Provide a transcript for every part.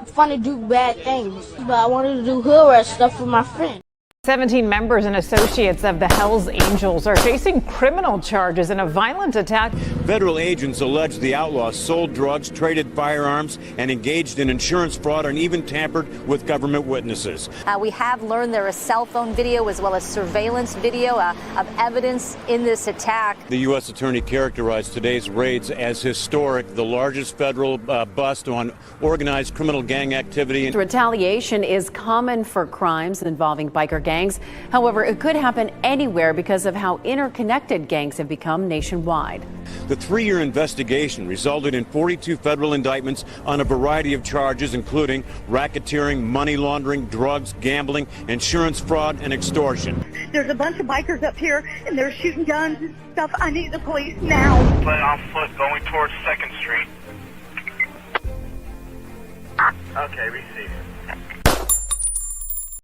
fun to do bad things, but I wanted to do hood rat stuff with my friend. 17 members and associates of the Hells Angels are facing criminal charges in a violent attack. Federal agents allege the outlaws sold drugs, traded firearms, and engaged in insurance fraud and even tampered with government witnesses. We have learned there is cell phone video as well as surveillance video of evidence in this attack. The U.S. Attorney characterized today's raids as historic, the largest federal bust on organized criminal gang activity. Retaliation is common for crimes involving biker gangs. However, it could happen anywhere because of how interconnected gangs have become nationwide. The 3-year investigation resulted in 42 federal indictments on a variety of charges, including racketeering, money laundering, drugs, gambling, insurance fraud, and extortion. There's a bunch of bikers up here, and they're shooting guns and stuff. I need the police now. On foot going towards 2nd Street. Okay, receive.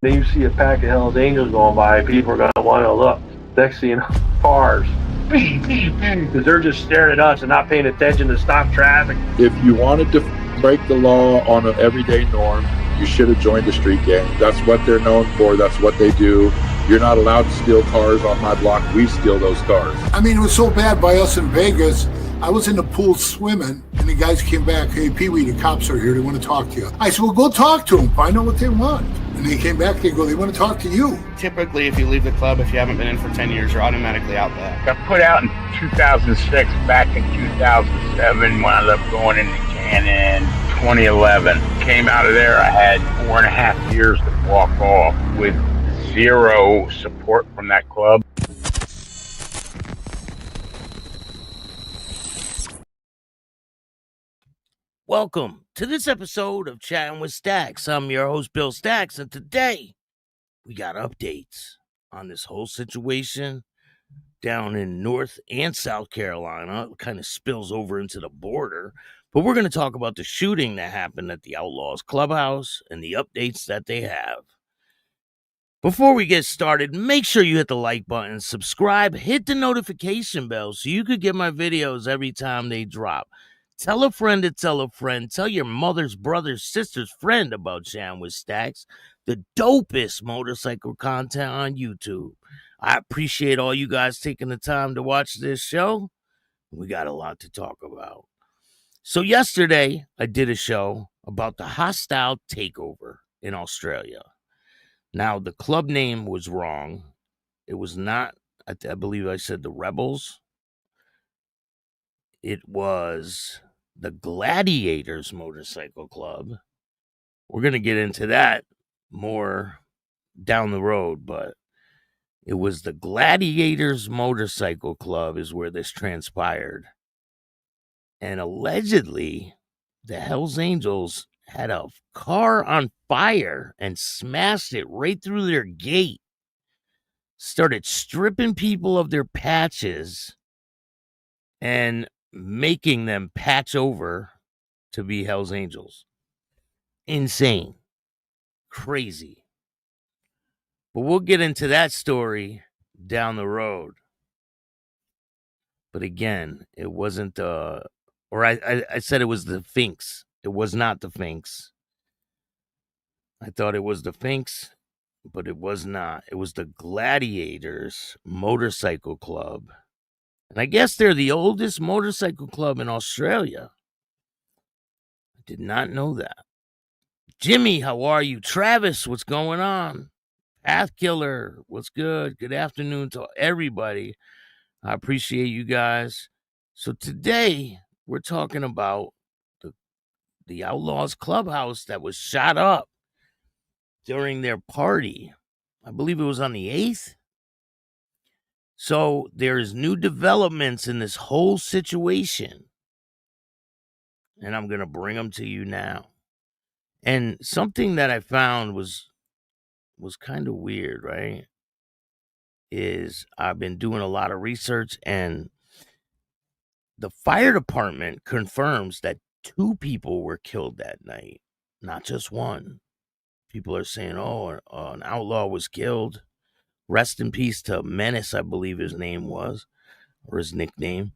Then you see a pack of Hells Angels going by, people are going to want to look. Next thing you know, cars, because they're just staring at us and not paying attention to stop traffic. If you wanted to break the law on an everyday norm, you should have joined the street gang. That's what they're known for. That's what they do. You're not allowed to steal cars on my block. We steal those cars. I mean, it was so bad by us in Vegas. I was in the pool swimming, and the guys came back, "Hey, Pee-wee, the cops are here. They want to talk to you." I said, "Well, go talk to them. Find out what they want." And they came back, they go, "They want to talk to you." Typically, if you leave the club, if you haven't been in for 10 years, you're automatically out there. Got put out in 2006, back in 2007, wound up going into Cannon 2011. Came out of there, I had 4.5 years to walk off with zero support from that club. Welcome to this episode of Chatting with Stacks. I'm your host, Bill Stacks, and today we got updates on this whole situation down in North and South Carolina. It kind of spills over into the border, but we're going to talk about the shooting that happened at the Outlaws Clubhouse and the updates that they have. Before we get started, make sure you hit the like button, subscribe, hit the notification bell so you could get my videos every time they drop. Tell a friend to tell a friend. Tell your mother's, brother's, sister's friend about Chatting with Stacks, the dopest motorcycle content on YouTube. I appreciate all you guys taking the time to watch this show. We got a lot to talk about. So yesterday, I did a show about the hostile takeover in Australia. Now, the club name was wrong. It was not, I believe I said the Rebels. It was the Gladiators Motorcycle Club. We're going to get into that more down the road, but it was the Gladiators Motorcycle Club is where this transpired. And allegedly, the Hells Angels had a car on fire and smashed it right through their gate. Started stripping people of their patches and making them patch over to be Hells Angels. Insane. Crazy. But we'll get into that story down the road. But again, it wasn't I said it was the Finks. It was not the Finks. I thought it was the Finks, but it was not. It was the Gladiators Motorcycle Club. And I guess they're the oldest motorcycle club in Australia. I did not know that. Jimmy, how are you? Travis, what's going on? Path Killer, what's good? Good afternoon to everybody. I appreciate you guys. So today, we're talking about the Outlaws Clubhouse that was shot up during their party. I believe it was on the 8th. So there's new developments in this whole situation. And I'm going to bring them to you now. And something that I found was kind of weird, right? Is I've been doing a lot of research, and the fire department confirms that 2 people were killed that night, not just one. People are saying, an outlaw was killed. Rest in peace to Menace, I believe his name was, or his nickname.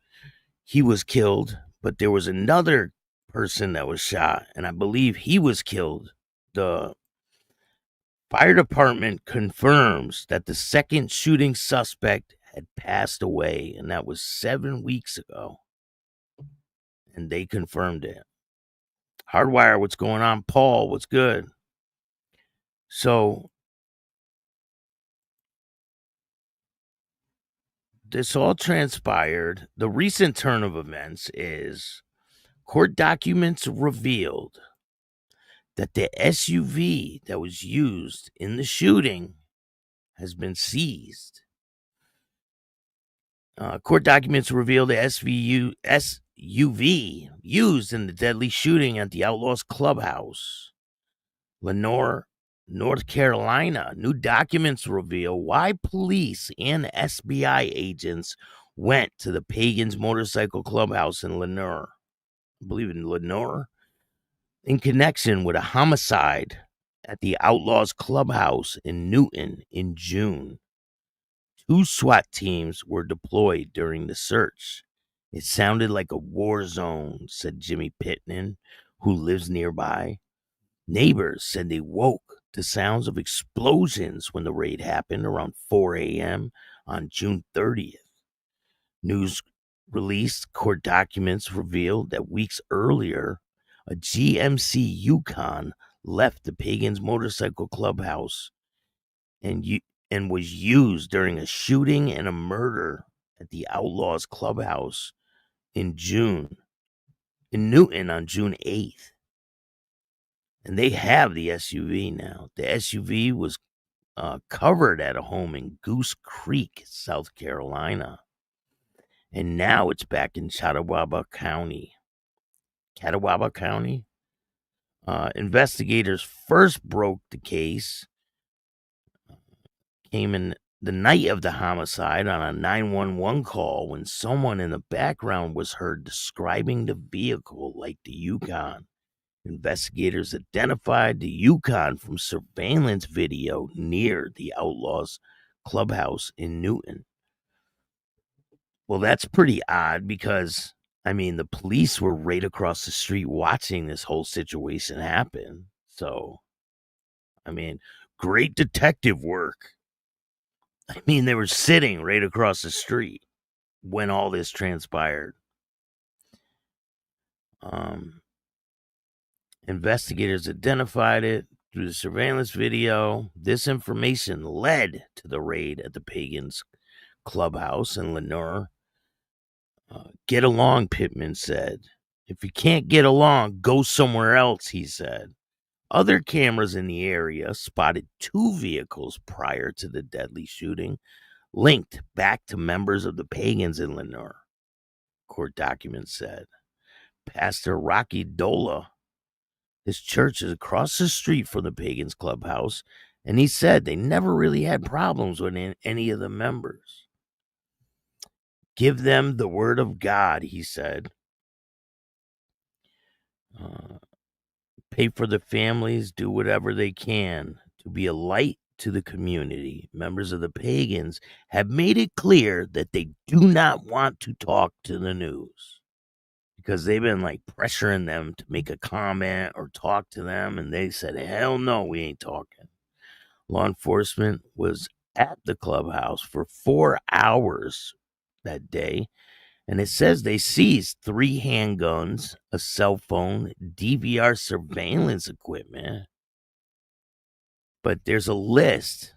He was killed, but there was another person that was shot, and I believe he was killed. The fire department confirms that the second shooting suspect had passed away, and that was 7 weeks ago. And they confirmed it. Hardwire, what's going on? Paul, what's good? So this all transpired. The recent turn of events is court documents revealed that the SUV that was used in the shooting has been seized. Court documents reveal the SUV used in the deadly shooting at the Outlaws Clubhouse, Lenoir, North Carolina. New documents reveal why police and SBI agents went to the Pagans Motorcycle Clubhouse in Lenoir, I believe in Lenoir, in connection with a homicide at the Outlaws Clubhouse in Newton in June. 2 SWAT teams were deployed during the search. It sounded like a war zone, said Jimmy Pittman, who lives nearby. Neighbors said they woke to sounds of explosions when the raid happened around 4 a.m. on June 30th. News released court documents revealed that weeks earlier, a GMC Yukon left the Pagans Motorcycle Clubhouse and was used during a shooting and a murder at the Outlaws Clubhouse in Newton on June 8th. And they have the SUV now. The SUV was covered at a home in Goose Creek, South Carolina. And now it's back in Catawba County. Investigators first broke the case, came in the night of the homicide on a 911 call when someone in the background was heard describing the vehicle like the Yukon. Investigators identified the Yukon from surveillance video near the Outlaws Clubhouse in Newton. Well, that's pretty odd because, the police were right across the street watching this whole situation happen. So, great detective work. They were sitting right across the street when all this transpired. Investigators identified it through the surveillance video. This information led to the raid at the Pagans Clubhouse in Lenoir. Get along, Pittman said. If you can't get along, go somewhere else, he said. Other cameras in the area spotted 2 vehicles prior to the deadly shooting, linked back to members of the Pagans in Lenoir, court documents said. Pastor Rocky Dola, his church is across the street from the Pagans Clubhouse, and he said they never really had problems with any of the members. Give them the word of God, he said. Pay for the families, do whatever they can to be a light to the community. Members of the Pagans have made it clear that they do not want to talk to the news because they've been pressuring them to make a comment or talk to them, and they said, hell no, we ain't talking. Law enforcement was at the clubhouse for 4 hours that day, and it says they seized 3 handguns, a cell phone, DVR surveillance equipment. But there's a list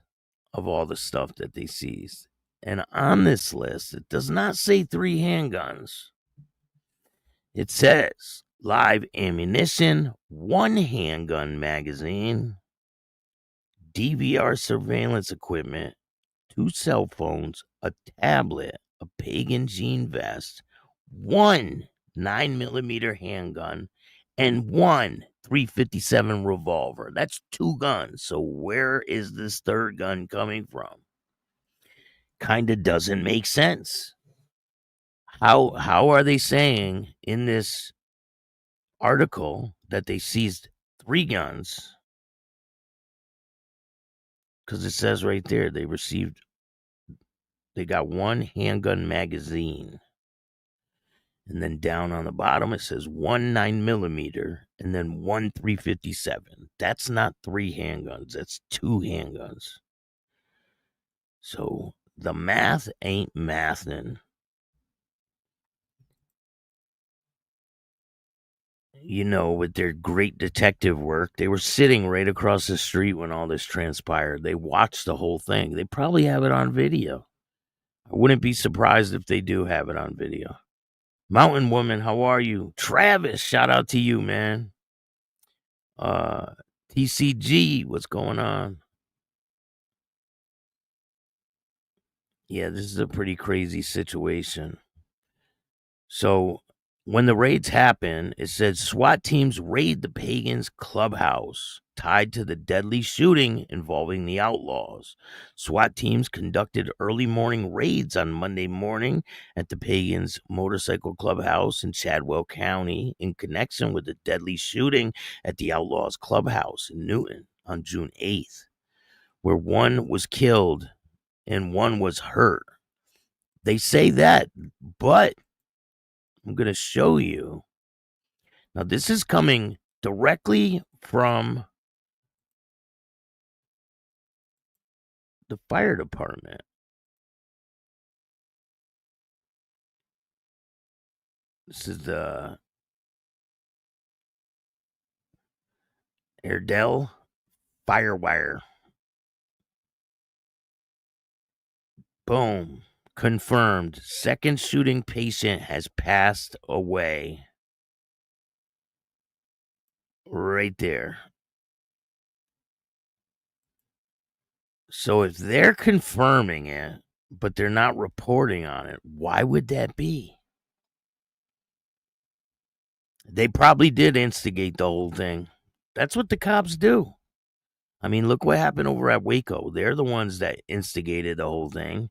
of all the stuff that they seized. And on this list, it does not say 3 handguns. It says live ammunition, 1 handgun magazine, DVR surveillance equipment, 2 cell phones, a tablet, a Pagan jean vest, 1 9mm handgun, and 1 .357 revolver. That's 2 guns. So where is this 3rd gun coming from? Kind of doesn't make sense. How are they saying in this article that they seized 3 guns? Because it says right there they got 1 handgun magazine. And then down on the bottom, it says 1 9mm and then 1 357. That's not 3 handguns. That's 2 handguns. So the math ain't mathing. You know, with their great detective work, they were sitting right across the street when all this transpired. They watched the whole thing. They probably have it on video. I wouldn't be surprised if they do have it on video. Mountain Woman, how are you? Travis, shout out to you, man. TCG, what's going on? Yeah, this is a pretty crazy situation. So when the raids happen, it says SWAT teams raid the Pagans clubhouse tied to the deadly shooting involving the Outlaws. SWAT teams conducted early morning raids on Monday morning at the Pagans motorcycle clubhouse in Catawba County in connection with the deadly shooting at the Outlaws Clubhouse in Newton on June 8th, where one was killed and one was hurt. They say that, but I'm going to show you. Now, this is coming directly from the fire department. This is the Airedale Firewire. Boom. Confirmed. Second shooting patient has passed away. Right there. So if they're confirming it, but they're not reporting on it, why would that be? They probably did instigate the whole thing. That's what the cops do. I mean, look what happened over at Waco. They're the ones that instigated the whole thing.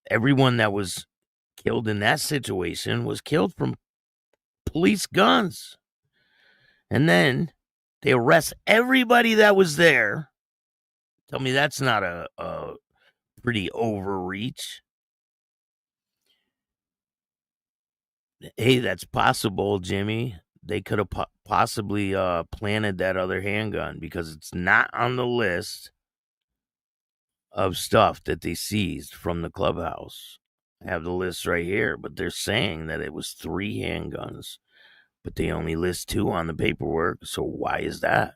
Everyone that was killed in that situation was killed from police guns. And then they arrest everybody that was there. Tell me that's not a pretty overreach. Hey, that's possible, Jimmy. They could have possibly planted that other handgun because it's not on the list of stuff that they seized from the clubhouse. I have the list right here, but they're saying that it was 3 handguns, but they only list 2 on the paperwork. So why is that?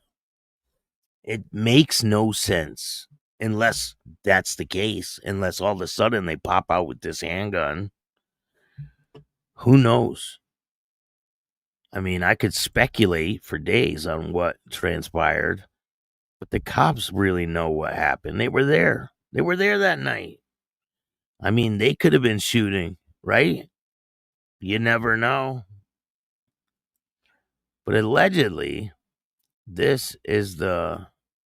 It makes no sense unless that's the case, unless all of a sudden they pop out with this handgun. Who knows? I mean, I could speculate for days on what transpired, but the cops really know what happened. They were there. They were there that night. I mean, they could have been shooting, right? You never know. But allegedly, this is the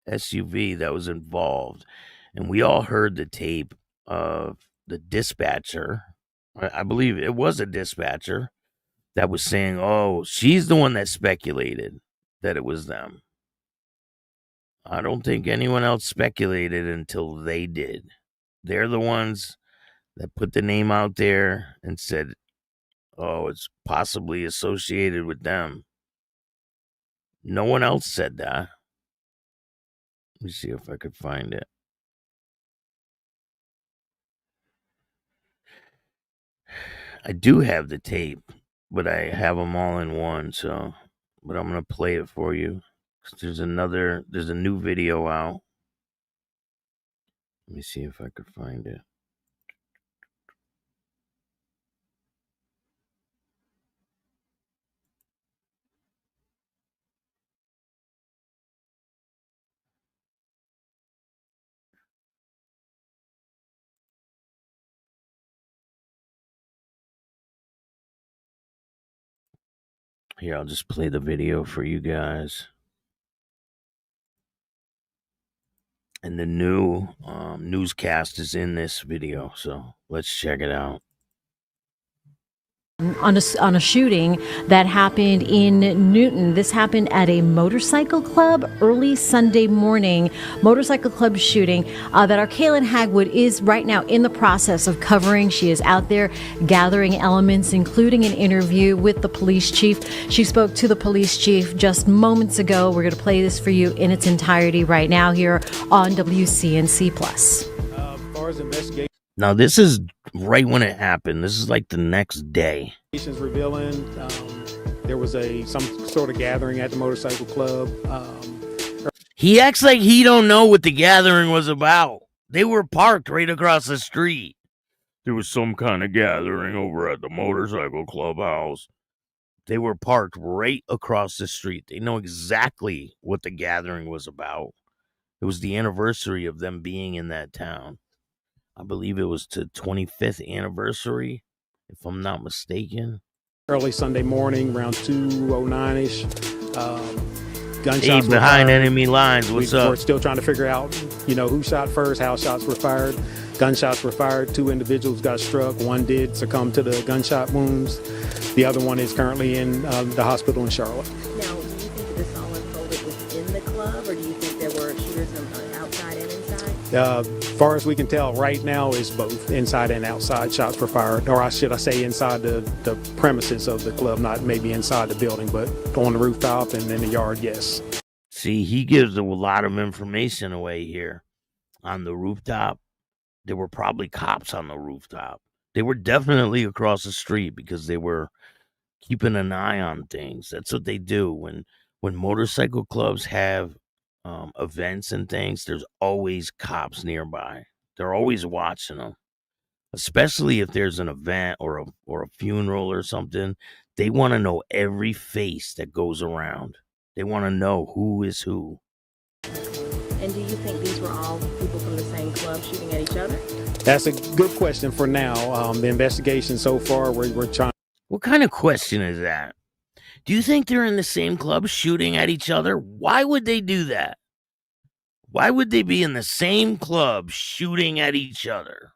SUV that was involved. And we all heard the tape of the dispatcher. I believe it was a dispatcher that was saying, oh, she's the one that speculated that it was them. I don't think anyone else speculated until they did. They're the ones that put the name out there and said, oh, it's possibly associated with them. No one else said that. Let me see if I could find it. I do have the tape, but I have them all in one, so, but I'm going to play it for you. There's a new video out. Let me see if I could find it. Here, I'll just play the video for you guys. And the new newscast is in this video, so let's check it out. on a shooting that happened in Newton. This happened at a motorcycle club early Sunday morning. Motorcycle club shooting that our Kaylin Hagwood is right now in the process of covering. She is out there gathering elements, including an interview with the police chief. She spoke to the police chief just moments ago. We're going to play this for you in its entirety right now here on WCNC Plus. As far as investigation. Now, this is right when it happened. This is like the next day. Revealing there was some sort of gathering at the motorcycle club. He acts like he don't know what the gathering was about. They were parked right across the street. There was some kind of gathering over at the motorcycle clubhouse. They were parked right across the street. They know exactly what the gathering was about. It was the anniversary of them being in that town. I believe it was the 25th anniversary, if I'm not mistaken. Early Sunday morning, around 2:09-ish. Gunshots Hey, behind enemy lines. What's up? We're still trying to figure out, who shot first, how shots were fired. Gunshots were fired. 2 individuals got struck. 1 did succumb to the gunshot wounds. The other one is currently in the hospital in Charlotte. Now, do you think this all unfolded within the club, or do you think there were shooters outside and inside? As far as we can tell, right now is both inside and outside shots were fired, or should I say inside the premises of the club, not maybe inside the building, but on the rooftop and in the yard, yes. See, he gives a lot of information away here. On the rooftop, there were probably cops on the rooftop. They were definitely across the street because they were keeping an eye on things. That's what they do. When motorcycle clubs have events and things, there's always cops nearby. They're always watching them, especially if there's an event or a funeral or something. They want to know every face that goes around. They want to know who is who. And do you think these were all people from the same club shooting at each other? That's a good question for now. The investigation so far, we're trying. What kind of question is that? Do you think they're in the same club shooting at each other? Why would they do that? Why would they be in the same club shooting at each other?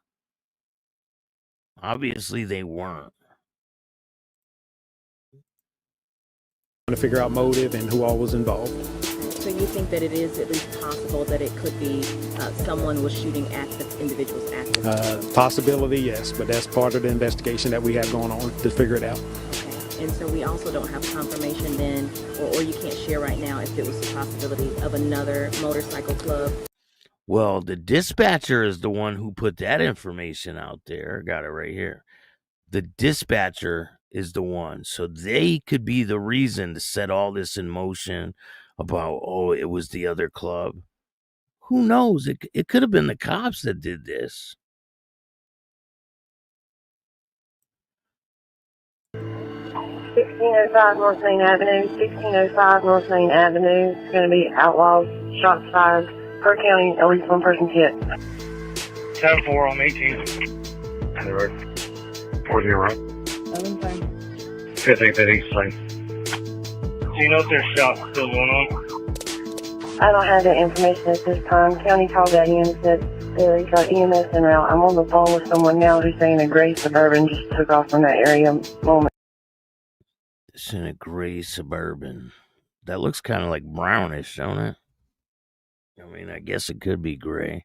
Obviously, they weren't. To figure out motive and who all was involved. So you think that it is at least possible that it could be someone was shooting at the individuals at this Possibility, yes, but that's part of the investigation that we have going on to figure it out. Okay. And so we also don't have confirmation then, or you can't share right now if it was a possibility of another motorcycle club. Well, the dispatcher is the one who put that information out there. I got it right here. The dispatcher is the one. So they could be the reason to set all this in motion about, it was the other club. Who knows? It could have been the cops that did this. 1605 North Main Avenue, 1605 North Main Avenue. It's going to be Outlaws, shots fired, per county, at least 1 person hit. 10-4 on 18. 40 right. 15th at East Lane. Do you know if there's shots still going on? I don't have that information at this time. County called that in and said he's got EMS en route. I'm on the phone with someone now who's saying a gray Suburban just took off from that area moment. It's in a gray Suburban. That looks kind of like brownish, don't it? I mean, I guess it could be gray.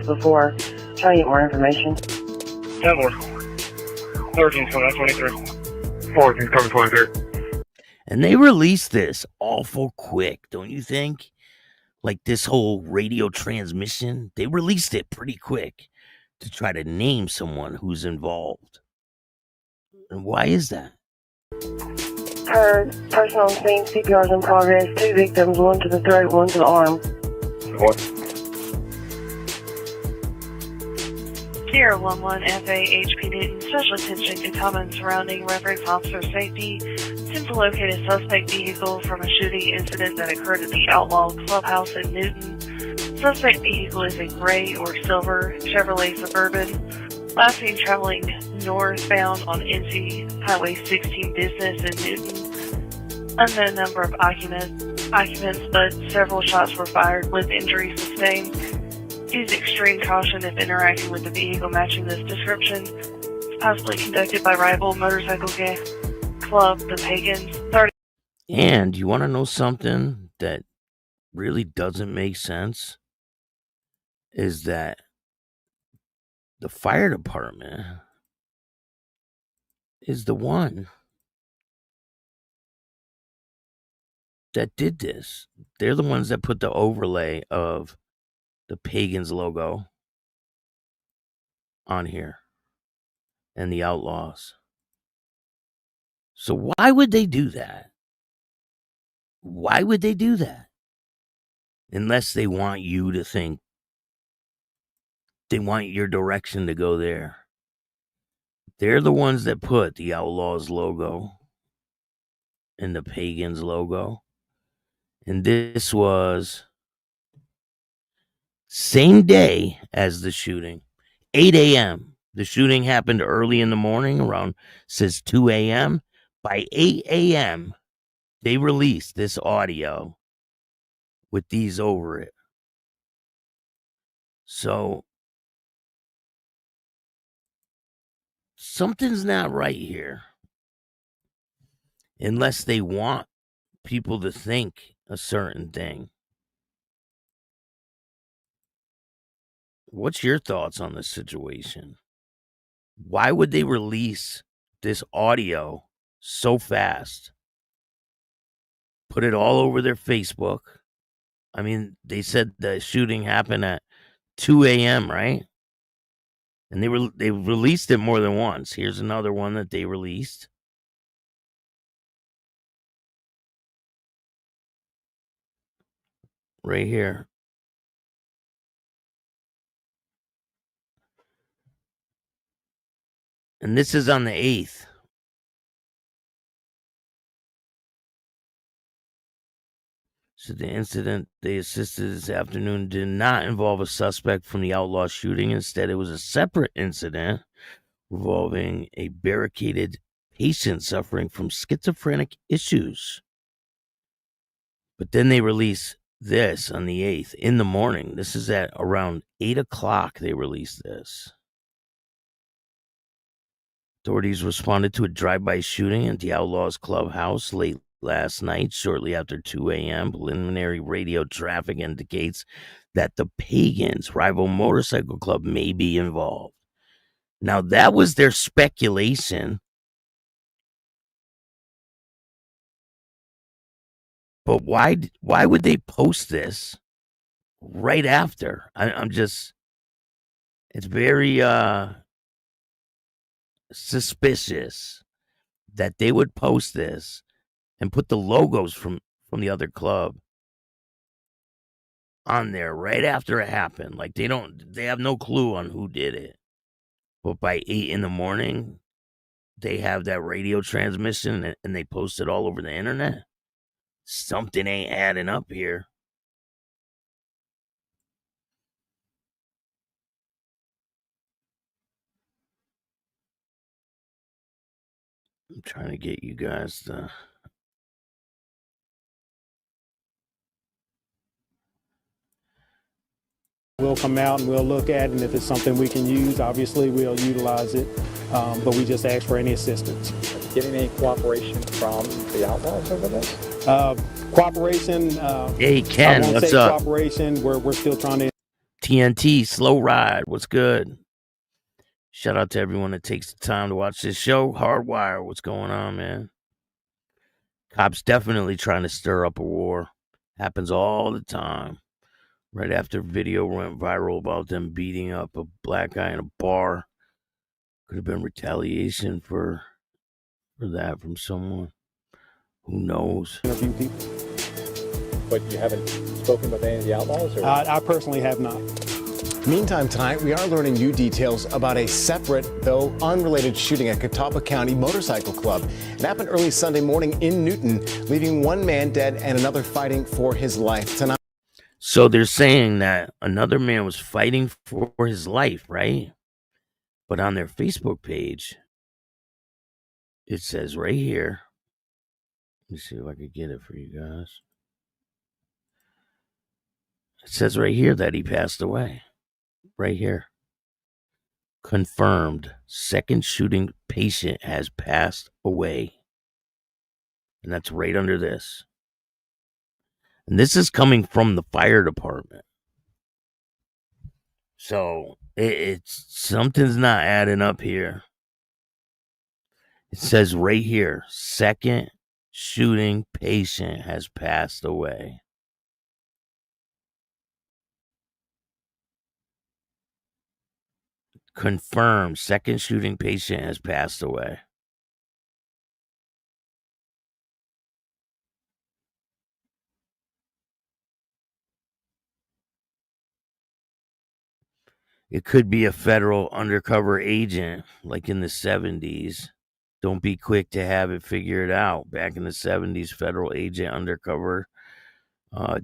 Before, try to get more information. 10-4. 13's coming out 23. 14's coming 23. And they released this awful quick, don't you think? Like this whole radio transmission, they released it pretty quick to try to name someone who's involved. And why is that? Her person on scene, CPR is in progress. 2 victims, 1 to the throat, 1 to the arm. What? Sierra 11 FAHP Newton, special attention to comments surrounding reference officer safety. Attempt to locate a suspect vehicle from a shooting incident that occurred at the Outlaws Clubhouse in Newton. Suspect vehicle is a gray or silver Chevrolet Suburban. Last seen traveling northbound on NC Highway 16 Business in Newton. Unknown number of occupants, but several shots were fired with injuries sustained. Use extreme caution if interacting with the vehicle matching this description. possibly conducted by rival motorcycle gang club, the Pagans. And you want to know something that really doesn't make sense? Is that the fire department is the one that did this. They're the ones that put the overlay of the Pagans logo on here and the Outlaws. So why would they do that? Why would they do that? Unless they want you to think they want your direction to go there. They're the ones that put the Outlaws logo and the Pagans logo. And this was same day as the shooting, 8 a.m. The shooting happened early in the morning, around, says 2 a.m. By 8 a.m., they released this audio with these over it. So something's not right here. Unless they want people to think a certain thing. What's your thoughts on this situation? Why would they release this audio so fast? Put it all over their Facebook. I mean, they said the shooting happened at 2 a.m., right? And they released it more than once. Here's another one that they released. Right here. And this is on the 8th. So the incident they assisted this afternoon did not involve a suspect from the outlaw shooting. Instead, it was a separate incident involving a barricaded patient suffering from schizophrenic issues. But then they released this on the 8th in the morning. This is at around 8 o'clock they released this. Authorities responded to a drive-by shooting at the Outlaws Clubhouse late last night, shortly after 2 a.m. Preliminary radio traffic indicates that the Pagans, rival motorcycle club, may be involved. Now, that was their speculation. But why would they post this right after? It's very suspicious that they would post this and put the logos from the other club on there right after it happened. Like they have no clue on who did it. But by 8 in the morning, they have that radio transmission and they post it all over the internet. Something ain't adding up here. I'm trying to get you guys to... We'll come out and we'll look at it, and if it's something we can use, obviously we'll utilize it, but we just ask for any assistance. Getting any cooperation from the Outlaws over this? Cooperation. Hey, Ken, I won't what's say up? Cooperation. We're still trying to. TNT, Slow Ride, what's good? Shout out to everyone that takes the time to watch this show. Hardwire, what's going on, man? Cops definitely trying to stir up a war. Happens all the time. Right after video went viral about them beating up a black guy in a bar. Could have been retaliation for that from someone. Who knows? Interview people. But you haven't spoken with any of the Outlaws? Or? I personally have not. Meantime, tonight we are learning new details about a separate, though unrelated shooting at Catawba County Motorcycle Club. It happened early Sunday morning in Newton, leaving one man dead and another fighting for his life. Tonight. So they're saying that another man was fighting for his life, right? But on their Facebook page, it says right here. Let me see if I can get it for you guys. It says right here that he passed away. Right here. confirmed. Second shooting patient has passed away. And that's right under this. And this is coming from the fire department. So it's something's not adding up here. It says right here, second shooting patient has passed away. Confirmed, second shooting patient has passed away. It could be a federal undercover agent like in the 70s. Don't be quick to have it figured out. Back in the 70s, federal agent undercover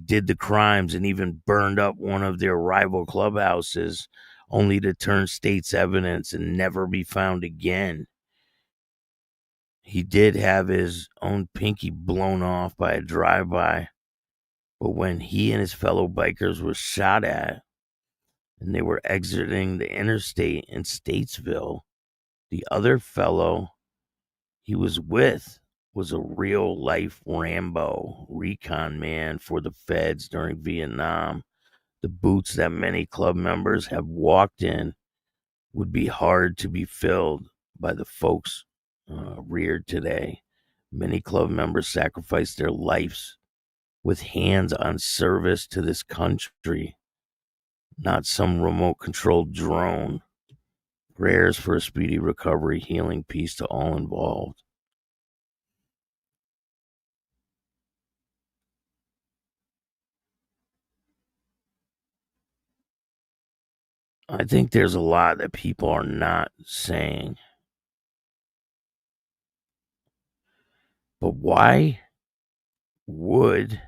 did the crimes and even burned up one of their rival clubhouses, only to turn state's evidence and never be found again. He did have his own pinky blown off by a drive-by, but when he and his fellow bikers were shot at and they were exiting the interstate in Statesville, the other fellow he was with was a real-life Rambo recon man for the feds during Vietnam. The boots that many club members have walked in would be hard to be filled by the folks reared today. Many club members sacrificed their lives with hands on service to this country, not some remote-controlled drone. Prayers for a speedy recovery, healing, peace to all involved. I think there's a lot that people are not saying. But why would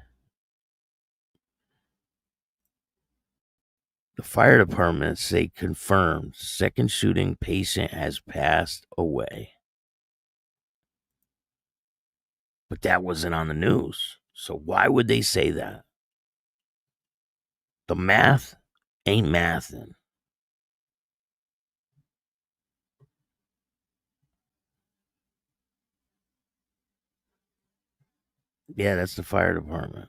the fire department say confirmed, second shooting patient has passed away? But that wasn't on the news. So why would they say that? The math ain't mathin'. Yeah, that's the fire department.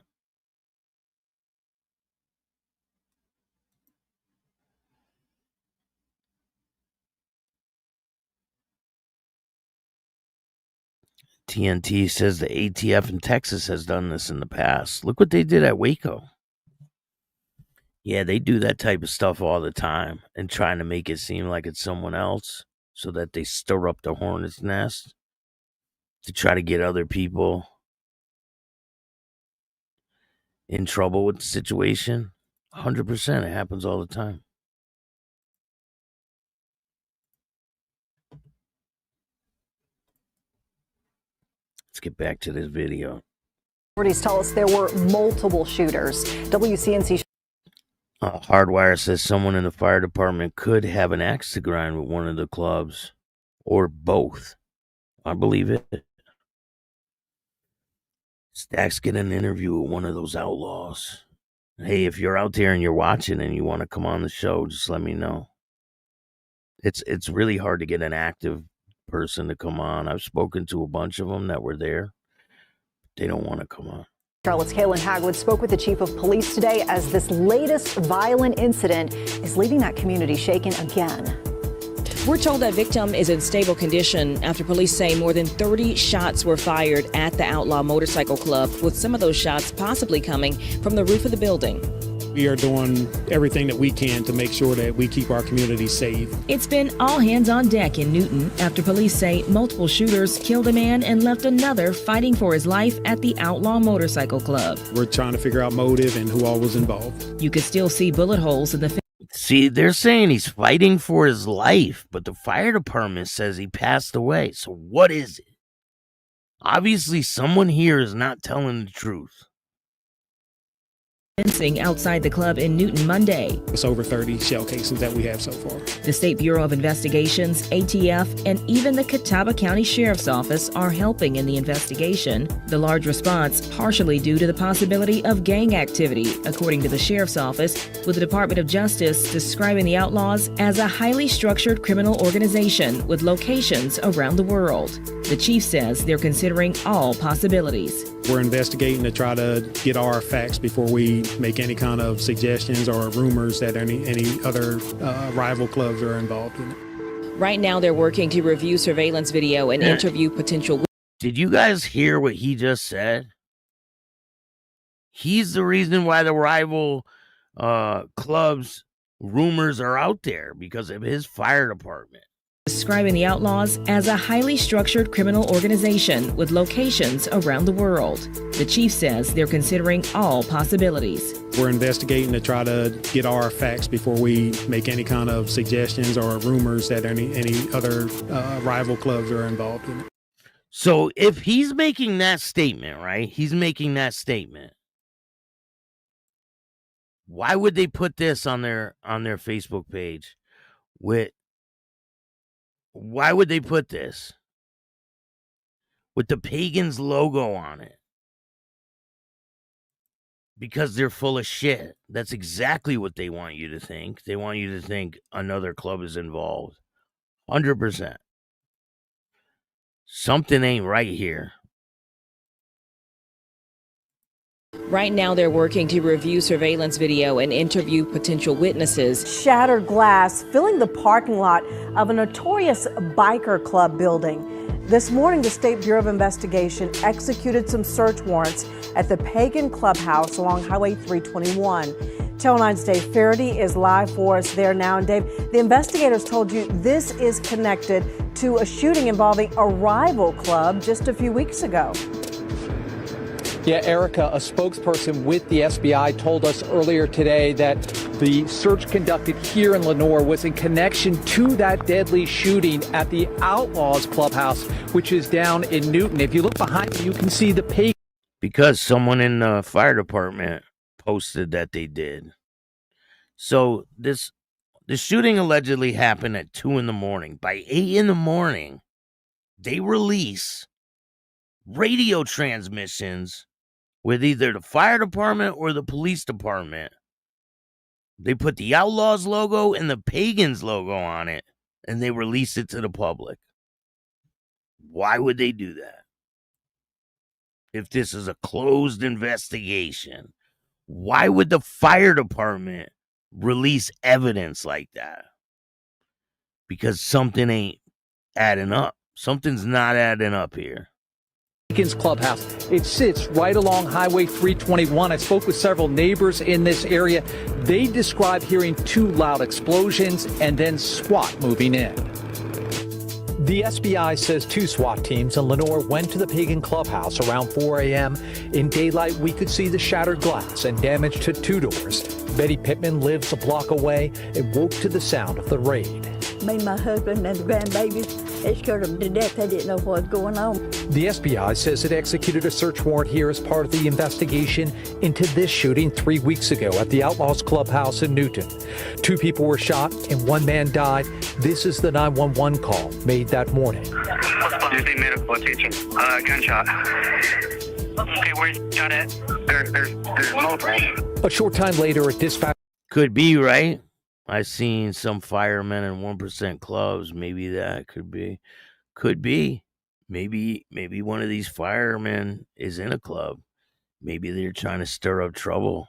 TNT says the ATF in Texas has done this in the past. Look what they did at Waco. Yeah, they do that type of stuff all the time and trying to make it seem like it's someone else so that they stir up the hornet's nest to try to get other people in trouble with the situation. 100%. It happens all the time. Let's get back to this video. Authorities tell us there were multiple shooters. WCNC. Hardwire says someone in the fire department could have an axe to grind with one of the clubs or both. I believe it. Stacks get an interview with one of those outlaws. Hey, if you're out there and you're watching and you want to come on the show, just let me know. It's really hard to get an active person to come on. I've spoken to a bunch of them that were there. They don't want to come on. Charlotte's Kaylin Hagwood spoke with the chief of police today as this latest violent incident is leaving that community shaken again. We're told that victim is in stable condition after police say more than 30 shots were fired at the Outlaw Motorcycle Club, with some of those shots possibly coming from the roof of the building. We are doing everything that we can to make sure that we keep our community safe. It's been all hands on deck in Newton after police say multiple shooters killed a man and left another fighting for his life at the Outlaw Motorcycle Club. We're trying to figure out motive and who all was involved. You could still see bullet holes in the See, they're saying he's fighting for his life, but the fire department says he passed away. So what is it? Obviously, someone here is not telling the truth. fencing outside the club in Newton Monday. It's over 30 shell casings that we have so far. The State Bureau of Investigations, ATF, and even the Catawba County Sheriff's Office are helping in the investigation. The large response partially due to the possibility of gang activity, according to the Sheriff's Office, with the Department of Justice describing the Outlaws as a highly structured criminal organization with locations around the world. The chief says they're considering all possibilities. We're investigating to try to get our facts before we make any kind of suggestions or rumors that any other rival clubs are involved in it. Right now, they're working to review surveillance video and interview potential. Did you guys hear what he just said? He's the reason why the rival clubs rumors are out there, because of his fire department. Describing the Outlaws as a highly structured criminal organization with locations around the world. The chief says they're considering all possibilities. We're investigating to try to get our facts before we make any kind of suggestions or rumors that any other rival clubs are involved in it. So if he's making that statement, right? He's making that statement. Why would they put this on their Facebook page? Why would they put this with the Pagans logo on it? Because they're full of shit. That's exactly what they want you to think. They want you to think another club is involved. 100%. Something ain't right here. Right now, they're working to review surveillance video and interview potential witnesses. Shattered glass filling the parking lot of a notorious biker club building. This morning, the State Bureau of Investigation executed some search warrants at the Pagan Clubhouse along Highway 321. Channel 9's Dave Faraday is live for us there now. And Dave, the investigators told you this is connected to a shooting involving a rival club just a few weeks ago. Yeah, Erica, a spokesperson with the SBI told us earlier today that the search conducted here in Lenoir was in connection to that deadly shooting at the Outlaws Clubhouse, which is down in Newton. If you look behind you, you can see the Pagan. Because someone in the fire department posted that they did. So the shooting allegedly happened at 2 a.m. By 8 a.m, they release radio transmissions with either the fire department or the police department. They put the Outlaws logo and the Pagans logo on it, and they release it to the public. Why would they do that? If this is a closed investigation, why would the fire department release evidence like that? Because something ain't adding up. Something's not adding up here. Pagan's Clubhouse. It sits right along Highway 321. I spoke with several neighbors in this area. They describe hearing 2 loud explosions and then SWAT moving in. The SBI says 2 SWAT teams in Lenoir went to the Pagan Clubhouse around 4 a.m. In daylight, we could see the shattered glass and damage to 2 doors. Betty Pittman lives a block away and woke to the sound of the raid. Me and my husband and the grandbabies, it scared them to death. They didn't know what was going on. The SBI says it executed a search warrant here as part of the investigation into this shooting 3 weeks ago at the Outlaws Clubhouse in Newton. 2 people were shot and 1 man died. This is the 911 call made that morning. Just need medical attention. Gunshot. Okay, where's you shot at? There's multiple. A short time later, a dispatch. Could be, right? I've seen some firemen in 1% clubs. Maybe that could be. Could be. Maybe one of these firemen is in a club. Maybe they're trying to stir up trouble.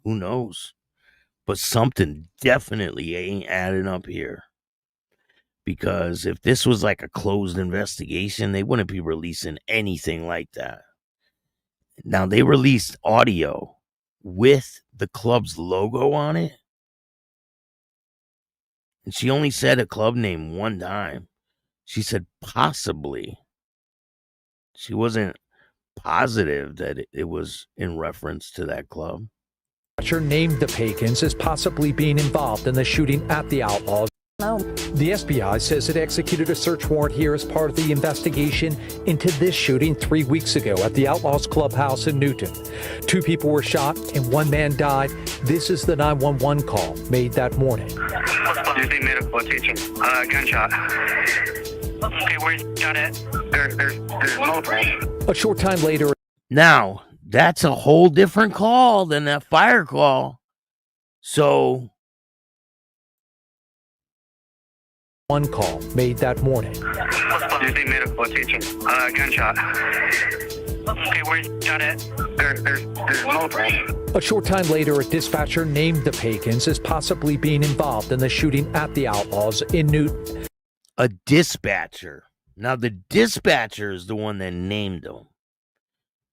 Who knows? But something definitely ain't adding up here. Because if this was like a closed investigation, they wouldn't be releasing anything like that. Now, they released audio with the club's logo on it. And she only said a club name 1 time. She said possibly. She wasn't positive that it was in reference to that club. Named the Pagans as possibly being involved in the shooting at the Outlaws. The FBI says it executed a search warrant here as part of the investigation into this shooting 3 weeks ago at the Outlaws Clubhouse in Newton. 2 people were shot and 1 man died. This is the 911 call made that morning. Using medical attention. Gunshot. Okay, where's shot at? There's multiple. A short time later. Now, that's a whole different call than that fire call. So, one call made that morning. Using medical attention. Gunshot. Okay, where's shot at? There's multiple. A short time later, a dispatcher named the Pagans as possibly being involved in the shooting at the Outlaws in Newton. A dispatcher. Now, the dispatcher is the one that named them.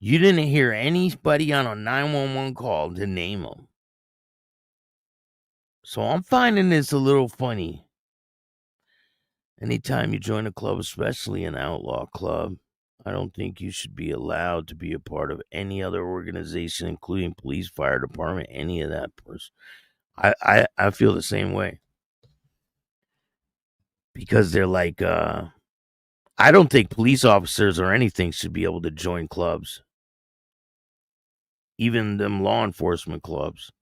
You didn't hear anybody on a 911 call to name them. So I'm finding this a little funny. Anytime you join a club, especially an outlaw club, I don't think you should be allowed to be a part of any other organization, including police, fire department, any of that person. I feel the same way. Because they're like, I don't think police officers or anything should be able to join clubs. Even them law enforcement clubs.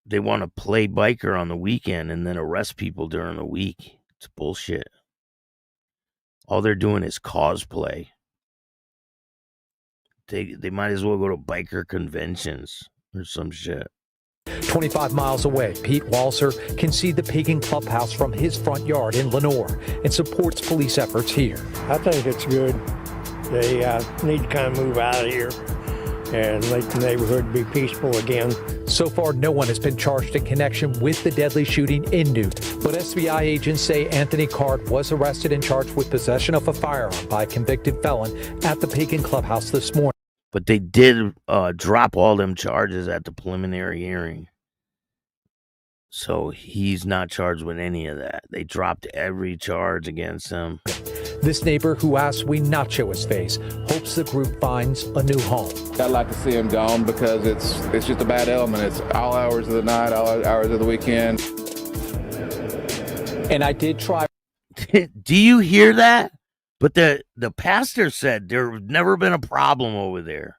They want to play biker on the weekend and then arrest people during the week. It's bullshit. All they're doing is cosplay. They might as well go to biker conventions or some shit. 25 miles away, Pete Walser can see the Pagan Clubhouse from his front yard in Lenoir and supports police efforts here. I think it's good. They need to kind of move out of here and let the neighborhood be peaceful again. So far, no one has been charged in connection with the deadly shooting in Newton. But SBI agents say Anthony Card was arrested and charged with possession of a firearm by a convicted felon at the Pagan Clubhouse this morning. But they did drop all them charges at the preliminary hearing. So he's not charged with any of that. They dropped every charge against him. This neighbor, who asked we not show his face, hopes the group finds a new home. I'd like to see him gone because it's just a bad element. It's all hours of the night, all hours of the weekend. And I did try. Do you hear that? But the pastor said there's never been a problem over there.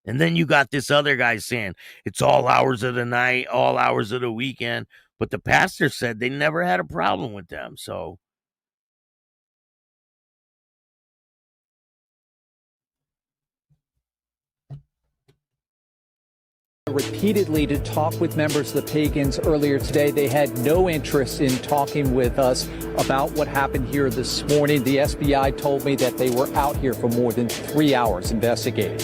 And then you got this other guy saying it's all hours of the night, all hours of the weekend. But the pastor said they never had a problem with them. So repeatedly to talk with members of the Pagans earlier today. They had no interest in talking with us about what happened here this morning. The SBI told me that they were out here for more than 3 hours investigating.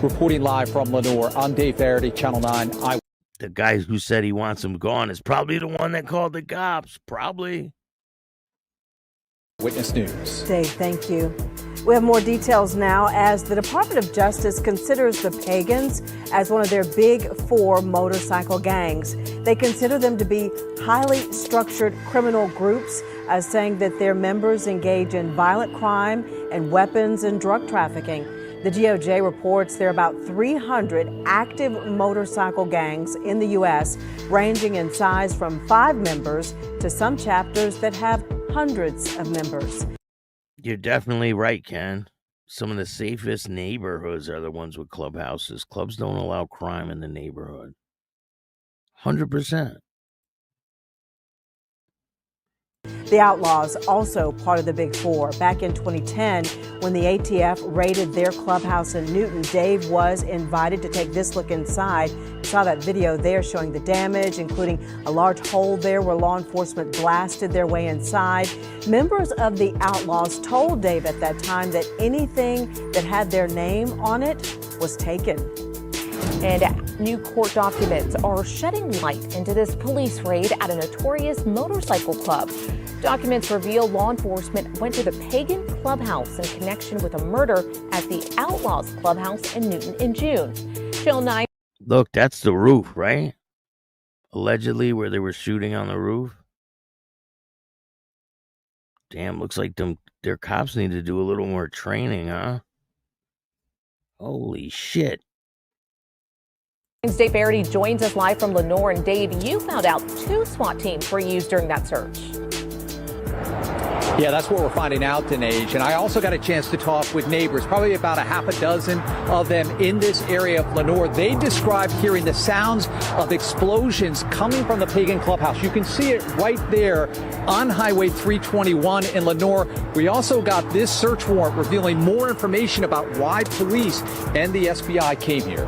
Reporting live from Lenoir, I'm Dave Verity, Channel 9. The guy who said he wants him gone is probably the one that called the cops. Probably. Witness News. Dave, thank you. We have more details now as the Department of Justice considers the Pagans as one of their big 4 motorcycle gangs. They consider them to be highly structured criminal groups, saying that their members engage in violent crime and weapons and drug trafficking. The DOJ reports there are about 300 active motorcycle gangs in the U.S., ranging in size from 5 members to some chapters that have hundreds of members. You're definitely right, Ken. Some of the safest neighborhoods are the ones with clubhouses. Clubs don't allow crime in the neighborhood. 100%. The Outlaws, also part of the Big 4. Back in 2010, when the ATF raided their clubhouse in Newton, Dave was invited to take this look inside. You saw that video there showing the damage, including a large hole there where law enforcement blasted their way inside. Members of the Outlaws told Dave at that time that anything that had their name on it was taken. And new court documents are shedding light into this police raid at a notorious motorcycle club. Documents reveal law enforcement went to the Pagan Clubhouse in connection with a murder at the Outlaws Clubhouse in Newton in June. Channel 9. Look, that's the roof, right? Allegedly, where they were shooting on the roof. Damn, looks like their cops need to do a little more training, huh? Holy shit. Dave Verity joins us live from Lenoir. And Dave, you found out 2 SWAT teams were used during that search. Yeah, that's what we're finding out, Dinesh. And I also got a chance to talk with neighbors, probably about a half a dozen of them in this area of Lenoir. They described hearing the sounds of explosions coming from the Pagan Clubhouse. You can see it right there on Highway 321 in Lenoir. We also got this search warrant revealing more information about why police and the SBI came here.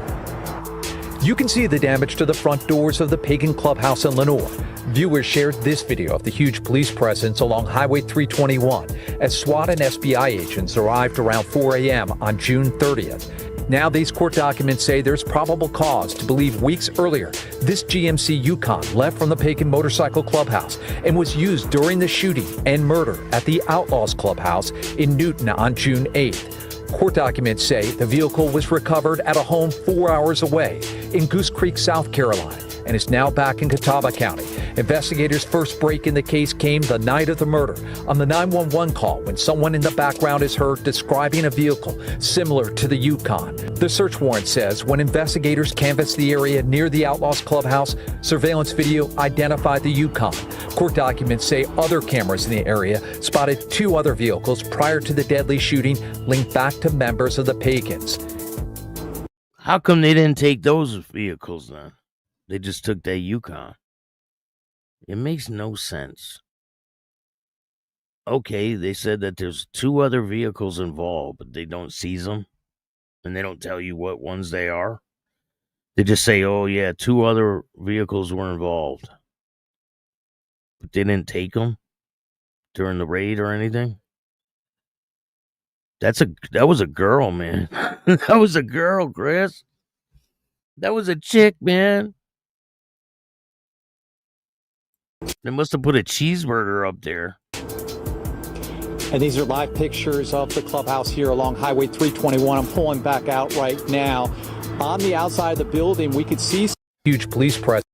You can see the damage to the front doors of the Pagan Clubhouse in Lenoir. Viewers shared this video of the huge police presence along Highway 321 as SWAT and SBI agents arrived around 4 a.m. on June 30th. Now these court documents say there's probable cause to believe weeks earlier this GMC Yukon left from the Pagan Motorcycle Clubhouse and was used during the shooting and murder at the Outlaws Clubhouse in Newton on June 8th. Court documents say the vehicle was recovered at a home 4 hours away in Goose Creek, South Carolina, and is now back in Catawba County. Investigators' first break in the case came the night of the murder on the 911 call when someone in the background is heard describing a vehicle similar to the Yukon. The search warrant says when investigators canvassed the area near the Outlaws Clubhouse, surveillance video identified the Yukon. Court documents say other cameras in the area spotted 2 other vehicles prior to the deadly shooting linked back to members of the Pagans. How come they didn't take those vehicles then? They just took that Yukon. It makes no sense. Okay, they said that there's 2 other vehicles involved, but they don't seize them, and they don't tell you what ones they are. They just say, oh yeah, 2 other vehicles were involved. But they didn't take them during the raid or anything. That was a girl, man. That was a girl, Chris. That was a chick, man. They must have put a cheeseburger up there. And these are live pictures of the clubhouse here along Highway 321. I'm pulling back out right now. On the outside of the building, we could see huge police presence.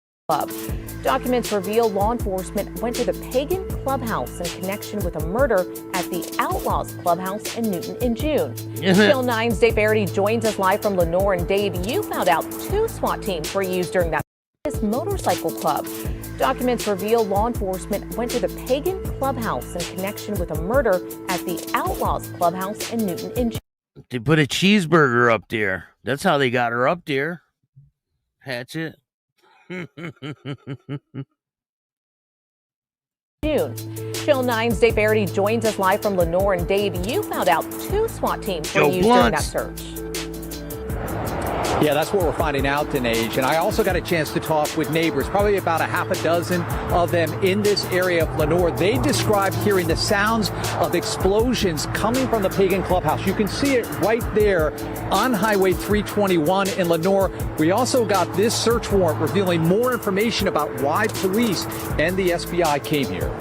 Documents reveal law enforcement went to the Pagan Clubhouse in connection with a murder at the Outlaws Clubhouse in Newton in June. Channel 9's Dave Verity joins us live from Lenoir. And Dave, you found out 2 SWAT teams were used during that motorcycle club. Documents reveal law enforcement went to the Pagan Clubhouse in connection with a murder at the Outlaws Clubhouse in Newton in June. They put a cheeseburger up there. That's how they got her up there. Hatchet. June. Channel 9's Dave Verity joins us live from Lenoir. And Dave, you found out 2 SWAT teams were used during that search. Yeah, that's what we're finding out, Dinesh. And I also got a chance to talk with neighbors, probably about a half a dozen of them in this area of Lenoir. They described hearing the sounds of explosions coming from the Pagan Clubhouse. You can see it right there on Highway 321 in Lenoir. We also got this search warrant revealing more information about why police and the SBI came here.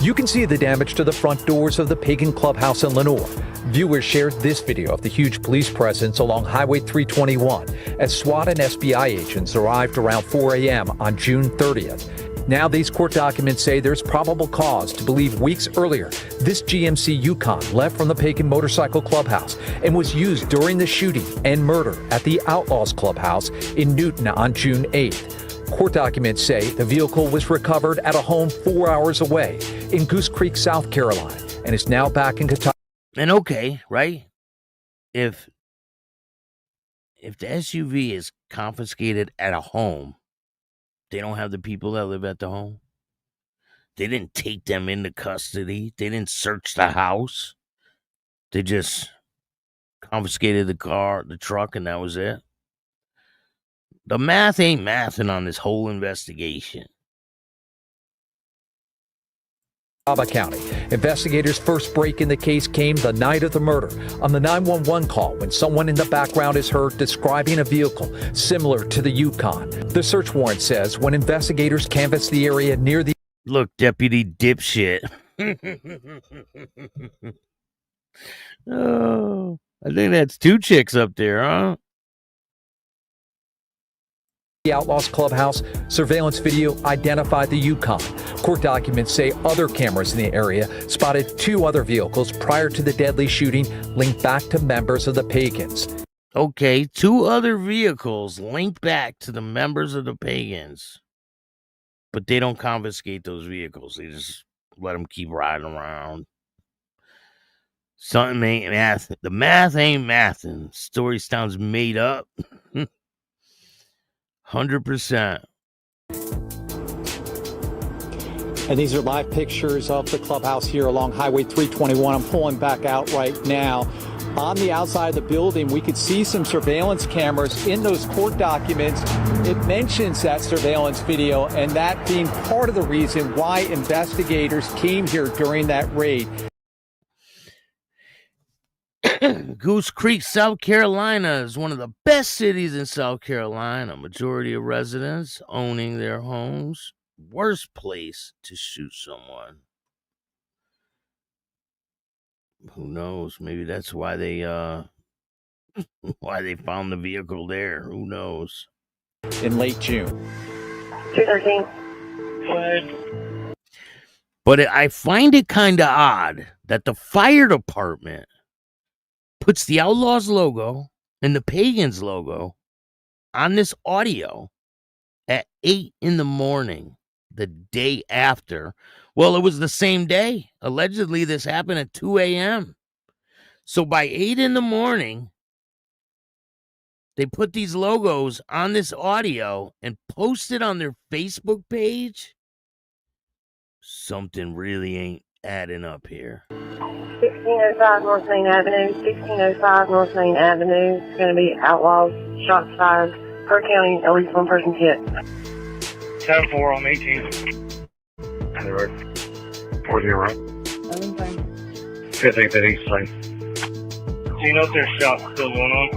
You can see the damage to the front doors of the Pagan Clubhouse in Lenoir. Viewers shared this video of the huge police presence along Highway 321 as SWAT and SBI agents arrived around 4 a.m. on June 30th. Now these court documents say there's probable cause to believe weeks earlier this GMC Yukon left from the Pagan Motorcycle Clubhouse and was used during the shooting and murder at the Outlaws Clubhouse in Newton on June 8th. Court documents say the vehicle was recovered at a home 4 hours away in Goose Creek, South Carolina, and is now back in Catawba. And okay, right? If the SUV is confiscated at a home, they don't have the people that live at the home. They didn't take them into custody. They didn't search the house. They just confiscated the car, the truck, and that was it. The math ain't mathing on this whole investigation. Catawba County. Investigators' first break in the case came the night of the murder on the 911 call when someone in the background is heard describing a vehicle similar to the Yukon. The search warrant says when investigators canvassed the area near the... Look, Deputy Dipshit. Oh, I think that's 2 chicks up there, huh? The Outlaws Clubhouse, surveillance video identified the Yukon. Court documents say other cameras in the area spotted 2 other vehicles prior to the deadly shooting linked back to members of the Pagans. Okay, 2 other vehicles linked back to the members of the Pagans, but they don't confiscate those vehicles. They just let them keep riding around. Something ain't math. The math ain't mathin'. Story sounds made up. 100%. And these are live pictures of the clubhouse here along Highway 321. I'm pulling back out right now. On the outside of the building, we could see some surveillance cameras in those court documents. It mentions that surveillance video and that being part of the reason why investigators came here during that raid. Goose Creek, South Carolina is one of the best cities in South Carolina. Majority of residents owning their homes. Worst place to shoot someone. Who knows? Maybe that's why they found the vehicle there. Who knows? In late June. 213. But I find it kind of odd that the fire department puts the Outlaws logo and the Pagans logo on this audio at 8 in the morning, the day after. Well, it was the same day. Allegedly, this happened at 2 a.m. So by 8 in the morning, they put these logos on this audio and post it on their Facebook page. Something really ain't adding up here. 1605 North Main Avenue, 1605 North Main Avenue. It's going to be Outlaws, shots fired, per county, at least one person hit. 10-4 on 18. 40 right. 15th at East Lane. Do you know if there's shots still going on?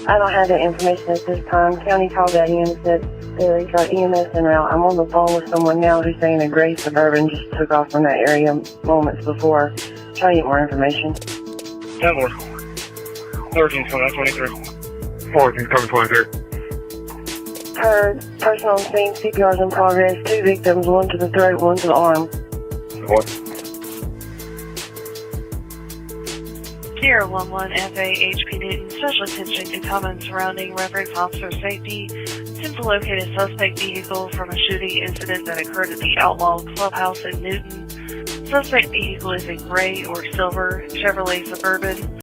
I don't have that information at this time. County called that in and said they got EMS en route. I'm on the phone with someone now who's saying a gray Suburban just took off from that area moments before. Trying to get more information. 10-4. 13 coming 23. 14 coming 23. Heard, person on scene, CPR's in progress. 2 victims, one to the throat, one to the arm. What? Sierra 11 FA HP Newton, special attention to comments surrounding reference officer safety. Attempt to locate a suspect vehicle from a shooting incident that occurred at the Outlaws Clubhouse in Newton. Suspect vehicle is a gray or silver Chevrolet Suburban.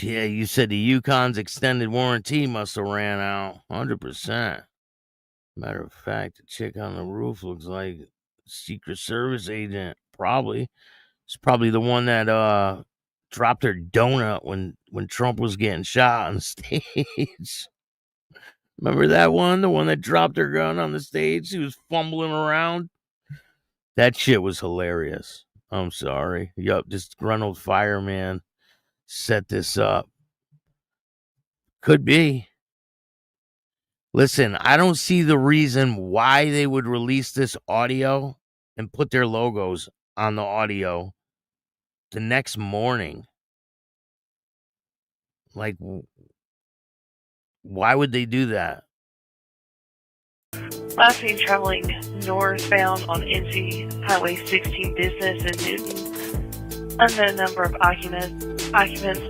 Yeah, you said the Yukon's extended warranty must have ran out. 100%. Matter of fact, the chick on the roof looks like a Secret Service agent. Probably. It's probably the one that dropped her donut when Trump was getting shot on stage. Remember that one? The one that dropped her gun on the stage? She was fumbling around. That shit was hilarious. I'm sorry. Yup, this disgruntled fireman set this up. Could be. Listen, I don't see the reason why they would release this audio and put their logos on the audio the next morning. Like, why would they do that? Last seen traveling northbound on NC Highway 16 Business in Newton. Unknown number of occupants,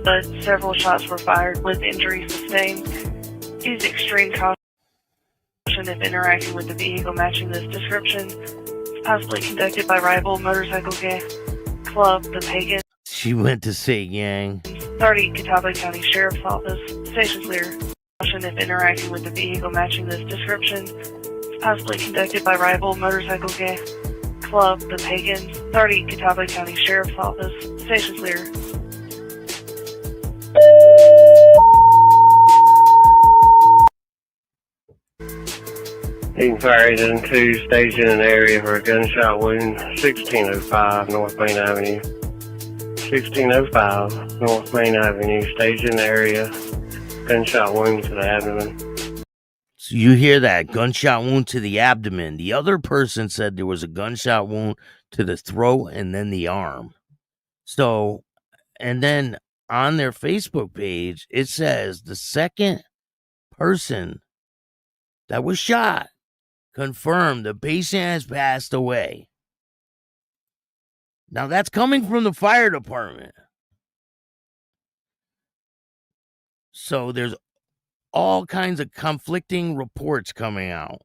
but several shots were fired with injuries sustained. Use extreme caution if interacting with the vehicle matching this description. Possibly conducted by rival motorcycle gang club, the Pagan. She went to say gang. 30 Catawba County Sheriff's Office. Station clear. Caution if interacting with the vehicle matching this description. Possibly conducted by rival motorcycle gang club, the Pagan. 30 Catawba County Sheriff's Office. Station clear. Eaton Fire Agent 2 staged in an area for a gunshot wound, 1605 North Main Avenue. 1605 North Main Avenue, staged in the area, gunshot wound to the abdomen. So you hear that, gunshot wound to the abdomen. The other person said there was a gunshot wound to the throat and then the arm. So, and then on their Facebook page, it says the second person that was shot confirmed the patient has passed away. Now that's coming from the fire department. So there's all kinds of conflicting reports coming out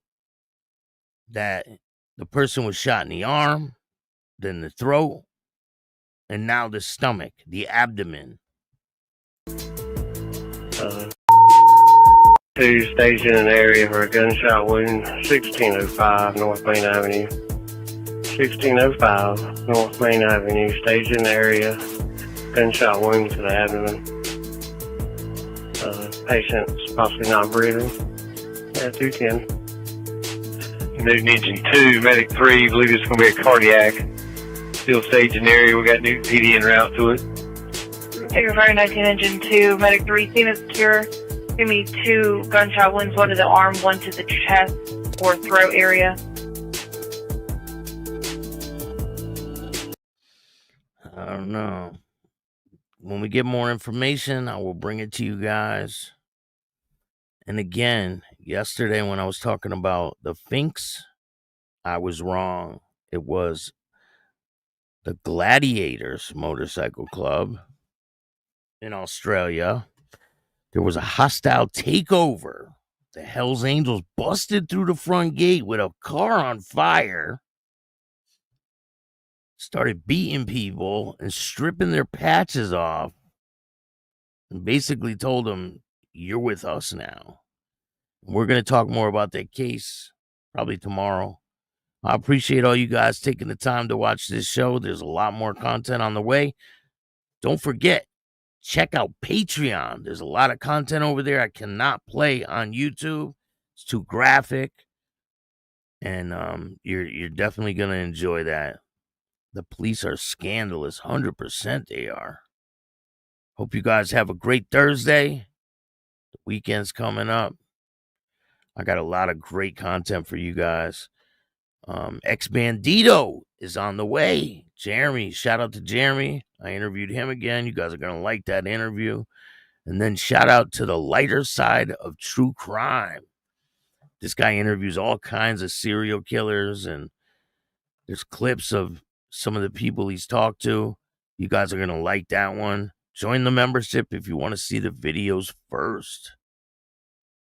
that the person was shot in the arm, then the throat, and now the stomach, the abdomen. To station an area for a gunshot wound, 1605 North Main Avenue. 1605 North Main Avenue, station area, gunshot wound to the abdomen. Patient's possibly not breathing. Yeah, 210. Newton Engine 2, Medic 3, believe it's going to be a cardiac. Still staging area, we got Newton PD en route to it. Figure Fire 19 Engine 2, Medic 3, scene is secure. Give me 2 gunshot wounds, one to the arm, one to the chest or throat area. I don't know. When we get more information, I will bring it to you guys. And again, yesterday when I was talking about the Finks, I was wrong. It was the Gladiators Motorcycle Club in Australia. There was a hostile takeover. The Hells Angels busted through the front gate with a car on fire, started beating people and stripping their patches off, and basically told them, "You're with us now." We're going to talk more about that case probably tomorrow. I appreciate all you guys taking the time to watch this show. There's a lot more content on the way. Don't forget, check out Patreon. There's a lot of content over there I cannot play on YouTube. It's too graphic. And you're definitely going to enjoy that. The police are scandalous. 100% they are. Hope you guys have a great Thursday. The weekend's coming up. I got a lot of great content for you guys. Ex-Bandito is on the way. Jeremy, shout out to Jeremy. I interviewed him again. You guys are going to like that interview. And then shout out to the lighter side of true crime. This guy interviews all kinds of serial killers, and there's clips of some of the people he's talked to. You guys are going to like that one. Join the membership if you want to see the videos first.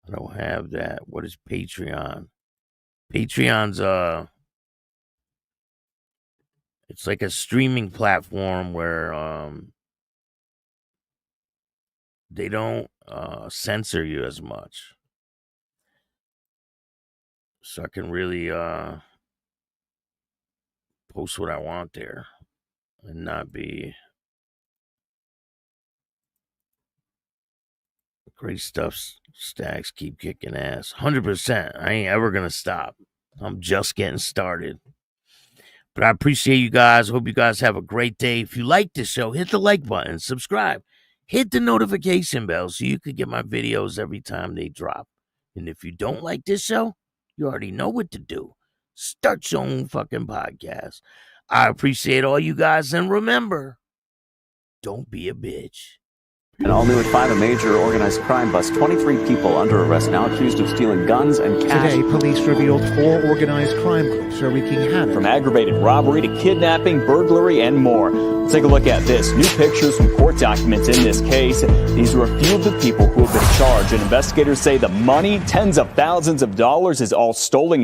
I don't have that. What is Patreon? Patreon's it's like a streaming platform where they don't censor you as much. So I can really post what I want there and not be great stuff. Stacks keep kicking ass. 100%. I ain't ever going to stop. I'm just getting started. But I appreciate you guys. Hope you guys have a great day. If you like this show, hit the like button, subscribe, hit the notification bell so you can get my videos every time they drop. And if you don't like this show, you already know what to do. Start your own fucking podcast. I appreciate all you guys. And remember, don't be a bitch. And all new at 5, a major organized crime bust. 23 people under arrest now accused of stealing guns and cash. Today, police revealed 4 organized crime groups are wreaking havoc. From aggravated robbery to kidnapping, burglary, and more. Let's take a look at this. New pictures from court documents in this case. These are a few of the people who have been charged. And investigators say the money, tens of thousands of dollars, is all stolen.